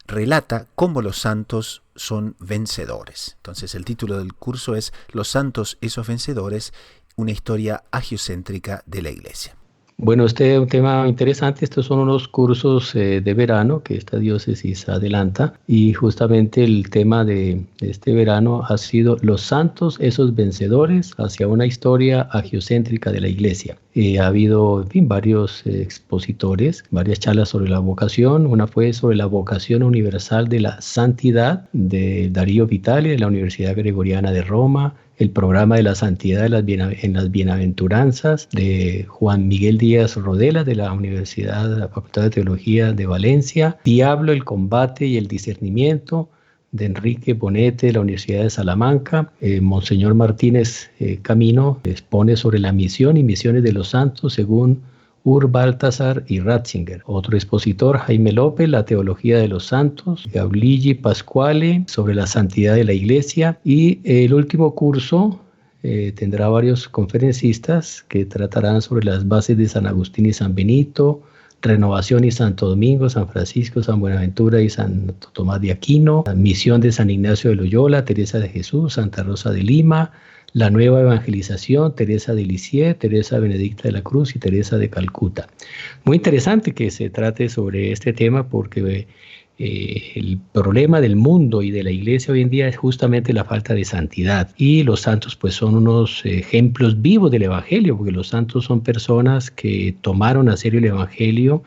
relata cómo los santos son vencedores. Entonces el título del curso es Los santos, esos vencedores, una historia agiocéntrica de la Iglesia. Bueno, este es un tema interesante. Estos son unos cursos de verano que esta diócesis adelanta, y justamente el tema de este verano ha sido Los santos, esos vencedores, hacia una historia agiocéntrica de la Iglesia. Ha habido, en fin, varios expositores, varias charlas sobre la vocación. Una fue sobre la vocación universal de la santidad de Darío Vitali de la Universidad Gregoriana de Roma, el programa de la santidad en las bienaventuranzas de Juan Miguel Díaz Rodela de la Universidad de la Facultad de Teología de Valencia, Diablo, el combate y el discernimiento de Enrique Bonete de la Universidad de Salamanca. Monseñor Martínez Camino expone sobre la misión y misiones de los santos según Ur Baltasar y Ratzinger. Otro expositor, Jaime López, la teología de los santos. Gauligi Pasquale, sobre la santidad de la Iglesia. Y el último curso tendrá varios conferencistas que tratarán sobre las bases de San Agustín y San Benito, Renovación y Santo Domingo, San Francisco, San Buenaventura y Santo Tomás de Aquino, la misión de San Ignacio de Loyola, Teresa de Jesús, Santa Rosa de Lima, la nueva evangelización, Teresa de Lisieux, Teresa Benedicta de la Cruz y Teresa de Calcuta. Muy interesante que se trate sobre este tema, porque el problema del mundo y de la Iglesia hoy en día es justamente la falta de santidad, y los santos pues son unos ejemplos vivos del Evangelio, porque los santos son personas que tomaron a serio el Evangelio,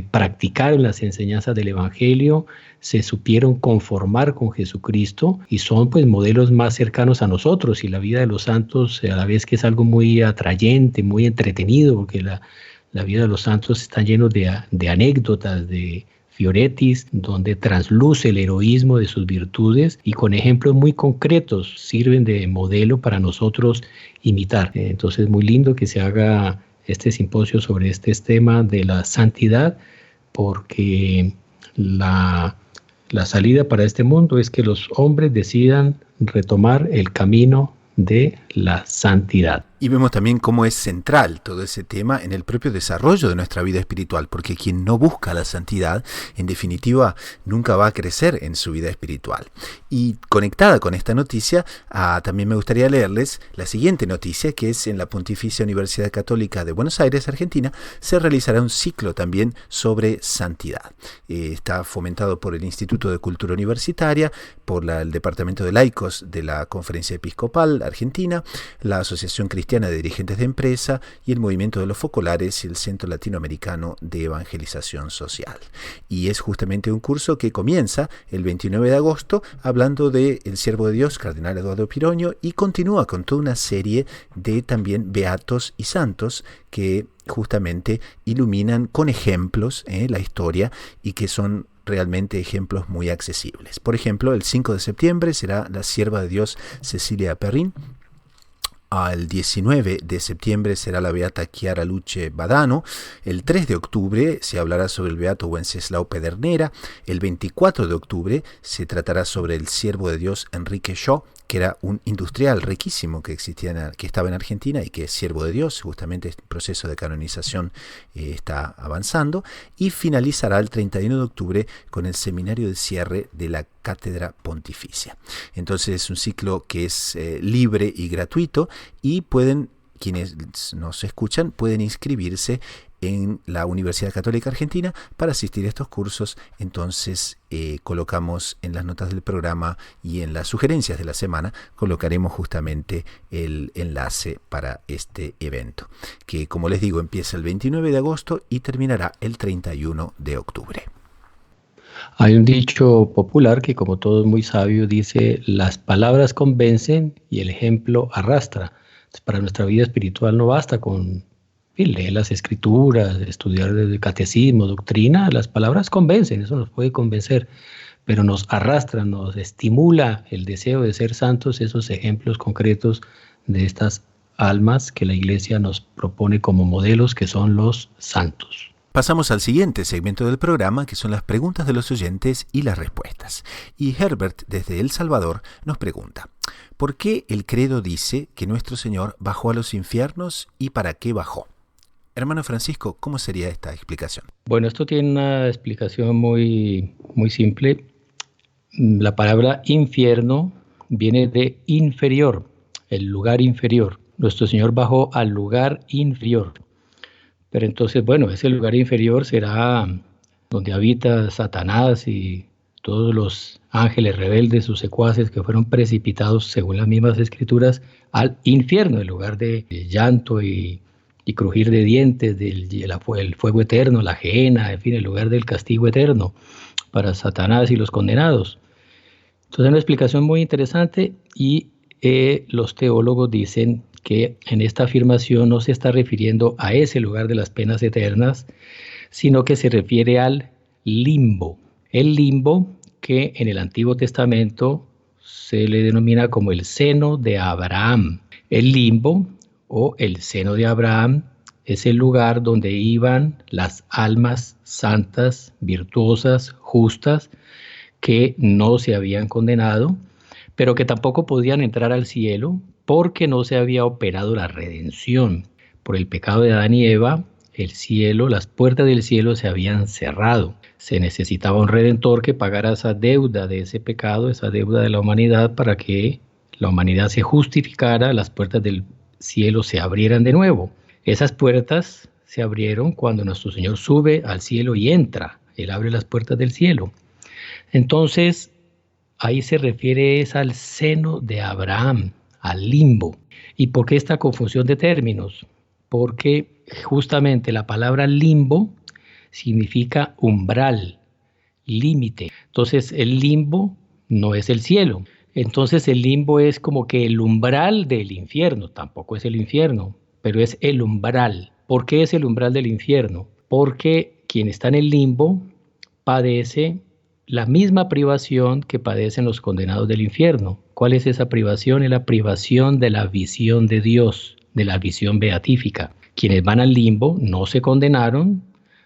practicaron las enseñanzas del Evangelio, se supieron conformar con Jesucristo y son pues modelos más cercanos a nosotros. Y la vida de los santos, a la vez que es algo muy atrayente, muy entretenido, porque la vida de los santos está lleno de anécdotas, de Fioretis, donde trasluce el heroísmo de sus virtudes y con ejemplos muy concretos sirven de modelo para nosotros imitar. Entonces, muy lindo que se haga este simposio sobre este tema de la santidad, porque la salida para este mundo es que los hombres decidan retomar el camino de la santidad. Y vemos también cómo es central todo ese tema en el propio desarrollo de nuestra vida espiritual, porque quien no busca la santidad, en definitiva, nunca va a crecer en su vida espiritual. Y conectada con esta noticia, también me gustaría leerles la siguiente noticia, que es en la Pontificia Universidad Católica de Buenos Aires, Argentina, se realizará un ciclo también sobre santidad. Está fomentado por el Instituto de Cultura Universitaria, por el Departamento de Laicos de la Conferencia Episcopal Argentina, la Asociación Cristiana Cristiana de Dirigentes de Empresa y el Movimiento de los Focolares y el Centro Latinoamericano de Evangelización Social. Y es justamente un curso que comienza el 29 de agosto hablando del siervo de Dios, Cardenal Eduardo Piroño, y continúa con toda una serie de también beatos y santos que justamente iluminan con ejemplos la historia y que son realmente ejemplos muy accesibles. Por ejemplo, el 5 de septiembre será la sierva de Dios Cecilia Perrin. Al 19 de septiembre será la beata Chiara Luce Badano. El 3 de octubre se hablará sobre el beato Wenceslao Pedernera. El 24 de octubre se tratará sobre el siervo de Dios Enrique Shaw, que era un industrial riquísimo que estaba en Argentina y que es siervo de Dios. Justamente este proceso de canonización está avanzando. Y finalizará el 31 de octubre con el seminario de cierre de la Cátedra Pontificia. Entonces es un ciclo que es libre y gratuito, y quienes nos escuchan pueden inscribirse en la Universidad Católica Argentina para asistir a estos cursos. Entonces colocamos en las notas del programa y en las sugerencias de la semana, colocaremos justamente el enlace para este evento, que, como les digo, empieza el 29 de agosto y terminará el 31 de octubre. Hay un dicho popular que, como todo es muy sabio, dice: las palabras convencen y el ejemplo arrastra. Entonces, para nuestra vida espiritual no basta con leer las escrituras, estudiar el catecismo, doctrina. Las palabras convencen, eso nos puede convencer, pero nos arrastra, nos estimula el deseo de ser santos, esos ejemplos concretos de estas almas que la Iglesia nos propone como modelos, que son los santos. Pasamos al siguiente segmento del programa, que son las preguntas de los oyentes y las respuestas. Y Herbert, desde El Salvador, nos pregunta: ¿por qué el credo dice que nuestro Señor bajó a los infiernos y para qué bajó? Hermano Francisco, ¿cómo sería esta explicación? Bueno, esto tiene una explicación muy simple. La palabra infierno viene de inferior, el lugar inferior. Nuestro Señor bajó al lugar inferior. Pero entonces, bueno, ese lugar inferior será donde habita Satanás y todos los ángeles rebeldes, sus secuaces, que fueron precipitados, según las mismas escrituras, al infierno, el lugar de llanto y crujir de dientes, el fuego eterno, la gehenna, en fin, el lugar del castigo eterno para Satanás y los condenados. Entonces, una explicación muy interesante, y los teólogos dicen que en esta afirmación no se está refiriendo a ese lugar de las penas eternas, sino que se refiere al limbo. El limbo, que en el Antiguo Testamento se le denomina como el seno de Abraham. El limbo o el seno de Abraham es el lugar donde iban las almas santas, virtuosas, justas, que no se habían condenado, pero que tampoco podían entrar al cielo porque no se había operado la redención. Por el pecado de Adán y Eva, el cielo, las puertas del cielo se habían cerrado. Se necesitaba un redentor que pagara esa deuda de ese pecado, esa deuda de la humanidad, para que la humanidad se justificara, las puertas del cielo se abrieran de nuevo. Esas puertas se abrieron cuando nuestro Señor sube al cielo y entra. Él abre las puertas del cielo. Entonces, ahí se refiere al seno de Abraham, al limbo. ¿Y por qué esta confusión de términos? Porque justamente la palabra limbo significa umbral, límite. Entonces el limbo no es el cielo. Entonces el limbo es como que el umbral del infierno. Tampoco es el infierno, pero es el umbral. ¿Por qué es el umbral del infierno? Porque quien está en el limbo padece la misma privación que padecen los condenados del infierno. ¿Cuál es esa privación? Es la privación de la visión de Dios, de la visión beatífica. Quienes van al limbo no se condenaron,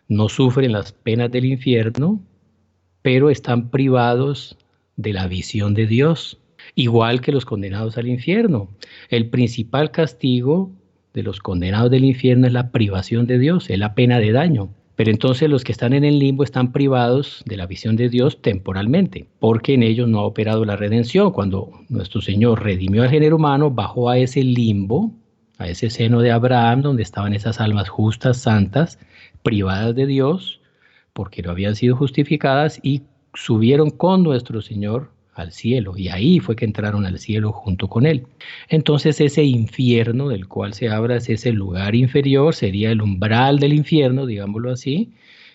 no sufren las penas del infierno, pero están privados de la visión de Dios, igual que los condenados al infierno. El principal castigo de los condenados del infierno es la privación de Dios, es la pena de daño. Pero entonces los que están en el limbo están privados de la visión de Dios temporalmente, porque en ellos no ha operado la redención. Cuando nuestro Señor redimió al género humano, bajó a ese limbo, a ese seno de Abraham, donde estaban esas almas justas, santas, privadas de Dios, porque no habían sido justificadas, y subieron con nuestro Señor al cielo, y ahí fue que entraron al cielo junto con él. Entonces ese infierno del cual se habla es ese lugar inferior, sería el umbral del infierno, digámoslo así,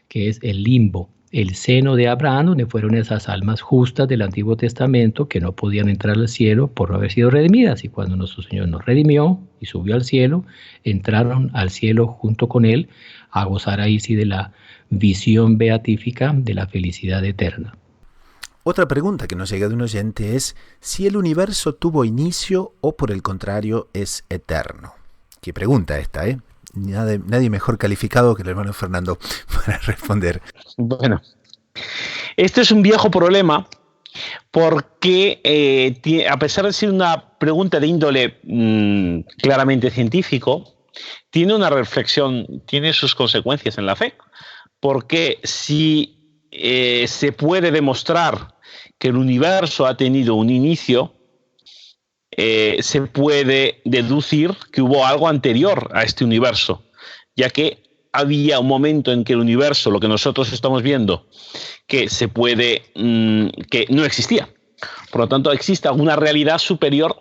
que es el limbo, el seno de Abraham, donde fueron esas almas justas del Antiguo Testamento que no podían entrar al cielo por no haber sido redimidas, y cuando nuestro Señor nos redimió y subió al cielo, entraron al cielo junto con él a gozar ahí sí de la visión beatífica de la felicidad eterna. Otra pregunta que nos llega de un oyente es si el universo tuvo inicio o por el contrario es eterno. Qué pregunta esta, ¿eh? Nadie mejor calificado que el hermano Fernando para responder. Bueno, este es un viejo problema porque a pesar de ser una pregunta de índole claramente científico, tiene una reflexión, tiene sus consecuencias en la fe, porque si se puede demostrar que el universo ha tenido un inicio, se puede deducir que hubo algo anterior a este universo, ya que había un momento en que el universo, lo que nosotros estamos viendo, que no existía. Por lo tanto, existe alguna realidad superior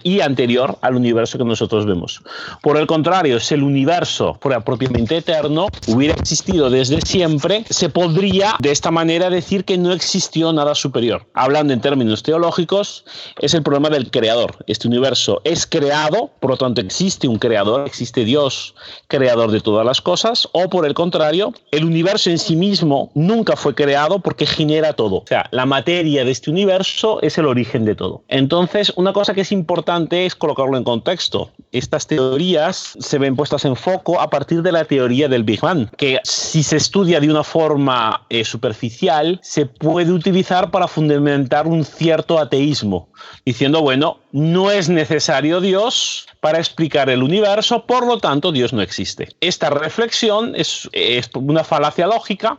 y anterior al universo que nosotros vemos. Por el contrario, si el universo fuera propiamente eterno, hubiera existido desde siempre, se podría de esta manera decir que no existió nada superior. Hablando en términos teológicos, es el problema del creador. Este universo es creado, por lo tanto existe un creador, existe Dios, creador de todas las cosas, o por el contrario, el universo en sí mismo nunca fue creado porque genera todo. O sea, la materia de este universo es el origen de todo. Entonces, una cosa que es importante es colocarlo en contexto. Estas teorías se ven puestas en foco a partir de la teoría del Big Bang, que si se estudia de una forma superficial, se puede utilizar para fundamentar un cierto ateísmo, diciendo, bueno, no es necesario Dios para explicar el universo, por lo tanto, Dios no existe. Esta reflexión es una falacia lógica,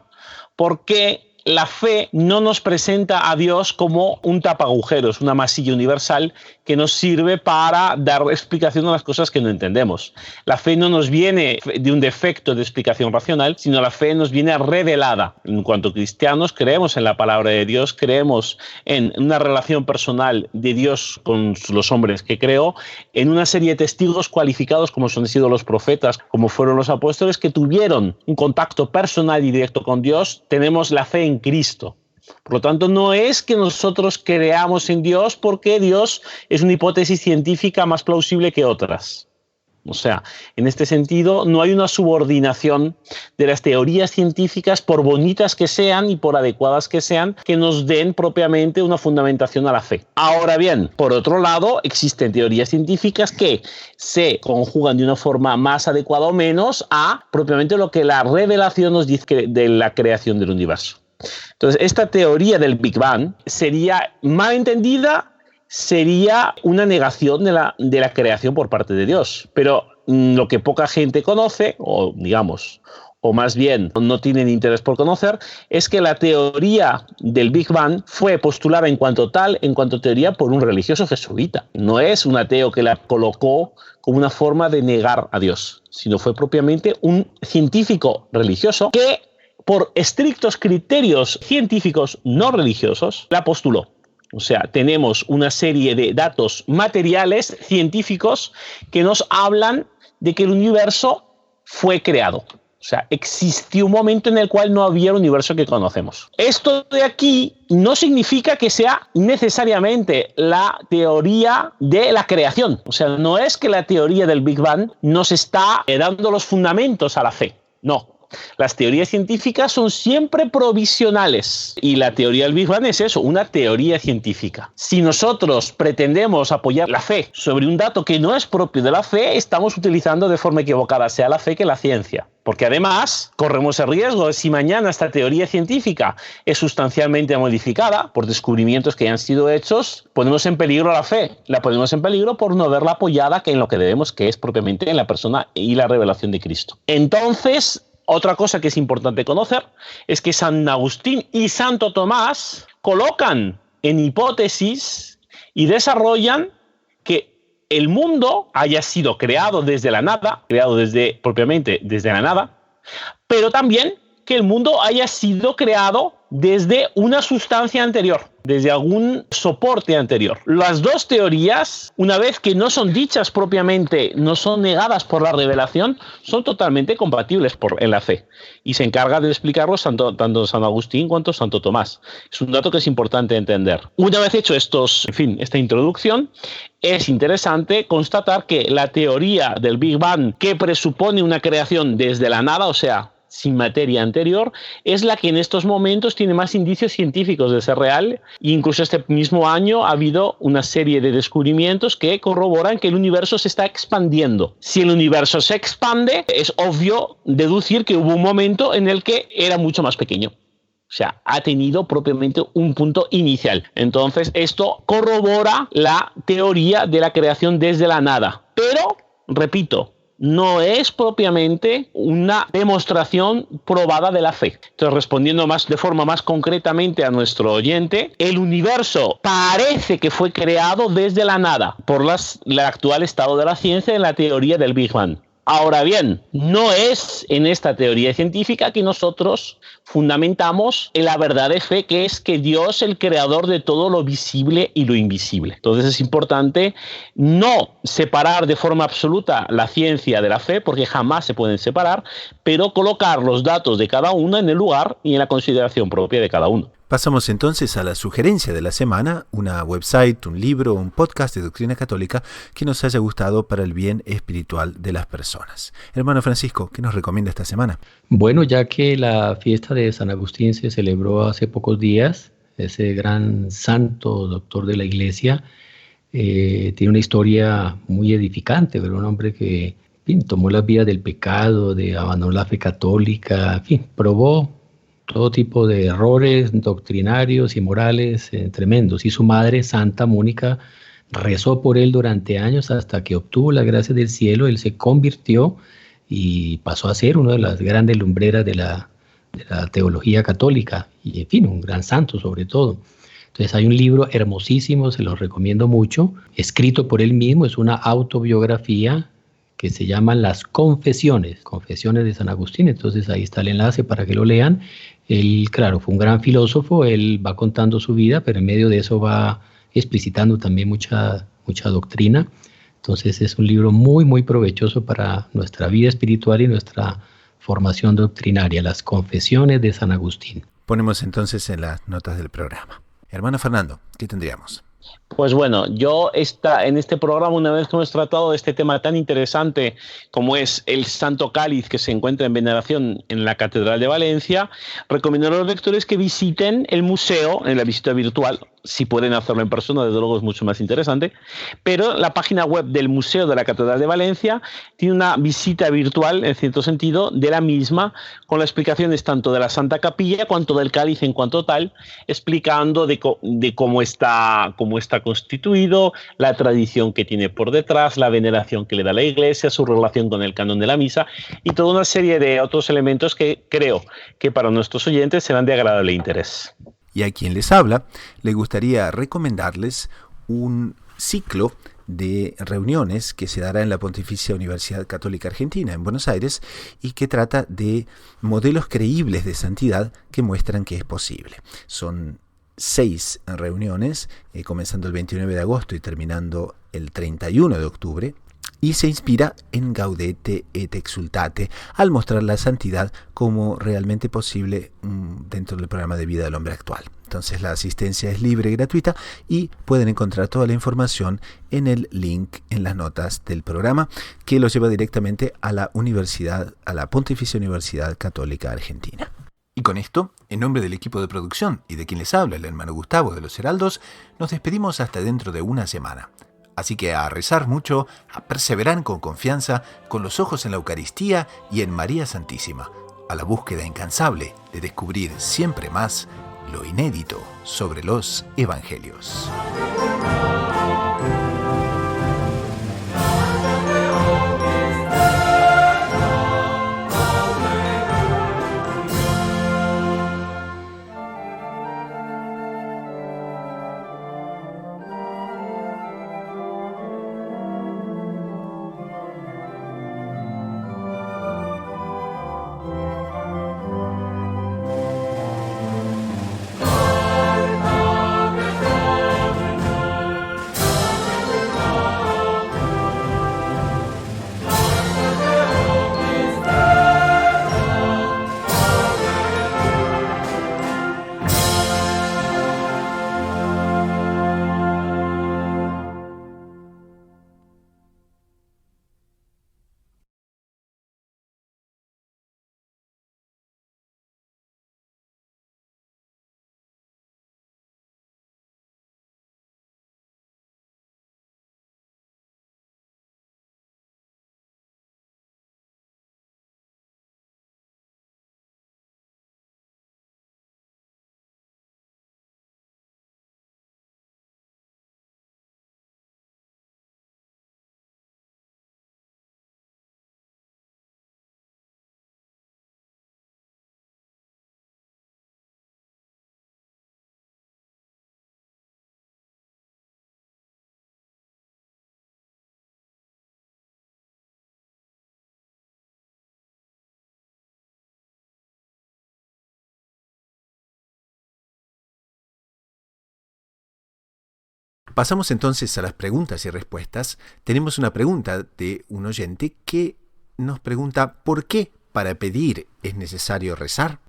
porque la fe no nos presenta a Dios como un tapagujeros, una masilla universal que nos sirve para dar explicación a las cosas que no entendemos. La fe no nos viene de un defecto de explicación racional, sino la fe nos viene revelada. En cuanto a cristianos, creemos en la palabra de Dios, creemos en una relación personal de Dios con los hombres que creó, en una serie de testigos cualificados como son sido los profetas, como fueron los apóstoles, que tuvieron un contacto personal y directo con Dios. Tenemos la fe en Cristo. Por lo tanto, no es que nosotros creamos en Dios porque Dios es una hipótesis científica más plausible que otras. O sea, en este sentido, no hay una subordinación de las teorías científicas, por bonitas que sean y por adecuadas que sean, que nos den propiamente una fundamentación a la fe. Ahora bien, por otro lado, existen teorías científicas que se conjugan de una forma más adecuada o menos a propiamente lo que la revelación nos dice de la creación del universo. Entonces, esta teoría del Big Bang sería mal entendida, sería una negación de la creación por parte de Dios. Pero lo que poca gente conoce, o digamos, o más bien no tienen interés por conocer, es que la teoría del Big Bang fue postulada en cuanto teoría por un religioso jesuita. No es un ateo que la colocó como una forma de negar a Dios, sino fue propiamente un científico religioso que, por estrictos criterios científicos no religiosos, la postuló. O sea, tenemos una serie de datos materiales, científicos, que nos hablan de que el universo fue creado. O sea, existió un momento en el cual no había el universo que conocemos. Esto de aquí no significa que sea necesariamente la teoría de la creación. O sea, no es que la teoría del Big Bang nos está dando los fundamentos a la fe. No. Las teorías científicas son siempre provisionales y la teoría del Big Bang es eso, una teoría científica. Si nosotros pretendemos apoyar la fe sobre un dato que no es propio de la fe, estamos utilizando de forma equivocada sea la fe que la ciencia. Porque además corremos el riesgo de, si mañana esta teoría científica es sustancialmente modificada por descubrimientos que han sido hechos, ponemos en peligro la fe. La ponemos en peligro por no verla apoyada en lo que debemos, que es propiamente en la persona y la revelación de Cristo. Entonces, otra cosa que es importante conocer es que San Agustín y Santo Tomás colocan en hipótesis y desarrollan que el mundo haya sido creado desde la nada, propiamente desde la nada, pero también que el mundo haya sido creado desde una sustancia anterior, desde algún soporte anterior. Las dos teorías, una vez que no son dichas propiamente, no son negadas por la revelación, son totalmente compatibles en la fe. Y se encarga de explicarlos tanto San Agustín cuanto Santo Tomás. Es un dato que es importante entender. Una vez hecho esta introducción, es interesante constatar que la teoría del Big Bang, que presupone una creación desde la nada, o sea, sin materia anterior, es la que en estos momentos tiene más indicios científicos de ser real. E incluso este mismo año ha habido una serie de descubrimientos que corroboran que el universo se está expandiendo. Si el universo se expande, es obvio deducir que hubo un momento en el que era mucho más pequeño. O sea, ha tenido propiamente un punto inicial. Entonces, esto corrobora la teoría de la creación desde la nada. Pero, repito, no es propiamente una demostración probada de la fe. Entonces, respondiendo de forma más concretamente a nuestro oyente, el universo parece que fue creado desde la nada por el actual estado de la ciencia en la teoría del Big Bang. Ahora bien, no es en esta teoría científica que nosotros fundamentamos en la verdad de fe, que es que Dios es el creador de todo lo visible y lo invisible. Entonces es importante no separar de forma absoluta la ciencia de la fe, porque jamás se pueden separar, pero colocar los datos de cada una en el lugar y en la consideración propia de cada uno. Pasamos entonces a la sugerencia de la semana, una website, un libro, un podcast de doctrina católica que nos haya gustado para el bien espiritual de las personas. Hermano Francisco, ¿qué nos recomienda esta semana? Bueno, ya que la fiesta de San Agustín se celebró hace pocos días, ese gran santo doctor de la Iglesia, tiene una historia muy edificante, pero un hombre que en fin, tomó las vías del pecado, abandonó la fe católica, en fin, probó todo tipo de errores doctrinarios y morales tremendos. Y su madre, Santa Mónica, rezó por él durante años hasta que obtuvo la gracia del cielo. Él se convirtió y pasó a ser una de las grandes lumbreras de la teología católica y, en fin, un gran santo sobre todo. Entonces hay un libro hermosísimo, se lo recomiendo mucho, escrito por él mismo, es una autobiografía que se llaman Las Confesiones de San Agustín. Entonces ahí está el enlace para que lo lean. Él, claro, fue un gran filósofo, él va contando su vida, pero en medio de eso va explicitando también mucha doctrina. Entonces es un libro muy, muy provechoso para nuestra vida espiritual y nuestra formación doctrinaria, Las Confesiones de San Agustín. Ponemos entonces en las notas del programa. Hermano Fernando, ¿qué tendríamos? Pues bueno, yo en este programa, una vez que hemos tratado de este tema tan interesante como es el Santo Cáliz que se encuentra en veneración en la Catedral de Valencia, recomiendo a los lectores que visiten el museo en la visita virtual. Si pueden hacerlo en persona, desde luego es mucho más interesante, pero la página web del Museo de la Catedral de Valencia tiene una visita virtual, en cierto sentido, de la misma, con las explicaciones tanto de la Santa Capilla cuanto del cáliz en cuanto tal, explicando de cómo está constituido, la tradición que tiene por detrás, la veneración que le da la Iglesia, su relación con el canon de la misa y toda una serie de otros elementos que creo que para nuestros oyentes serán de agradable interés. Y a quien les habla, le gustaría recomendarles un ciclo de reuniones que se dará en la Pontificia Universidad Católica Argentina en Buenos Aires y que trata de modelos creíbles de santidad que muestran que es posible. Son 6 reuniones, comenzando el 29 de agosto y terminando el 31 de octubre, y se inspira en Gaudete et Exsultate al mostrar la santidad como realmente posible dentro del programa de vida del hombre actual. Entonces la asistencia es libre y gratuita y pueden encontrar toda la información en el link en las notas del programa que los lleva directamente a la Pontificia Universidad Católica Argentina. Y con esto, en nombre del equipo de producción y de quien les habla, el hermano Gustavo de los Heraldos, nos despedimos hasta dentro de una semana. Así que a rezar mucho, a perseverar con confianza, con los ojos en la Eucaristía y en María Santísima, a la búsqueda incansable de descubrir siempre más lo inédito sobre los Evangelios. pasamos entonces a las preguntas y respuestas. Tenemos una pregunta de un oyente que nos pregunta ¿por qué para pedir es necesario rezar?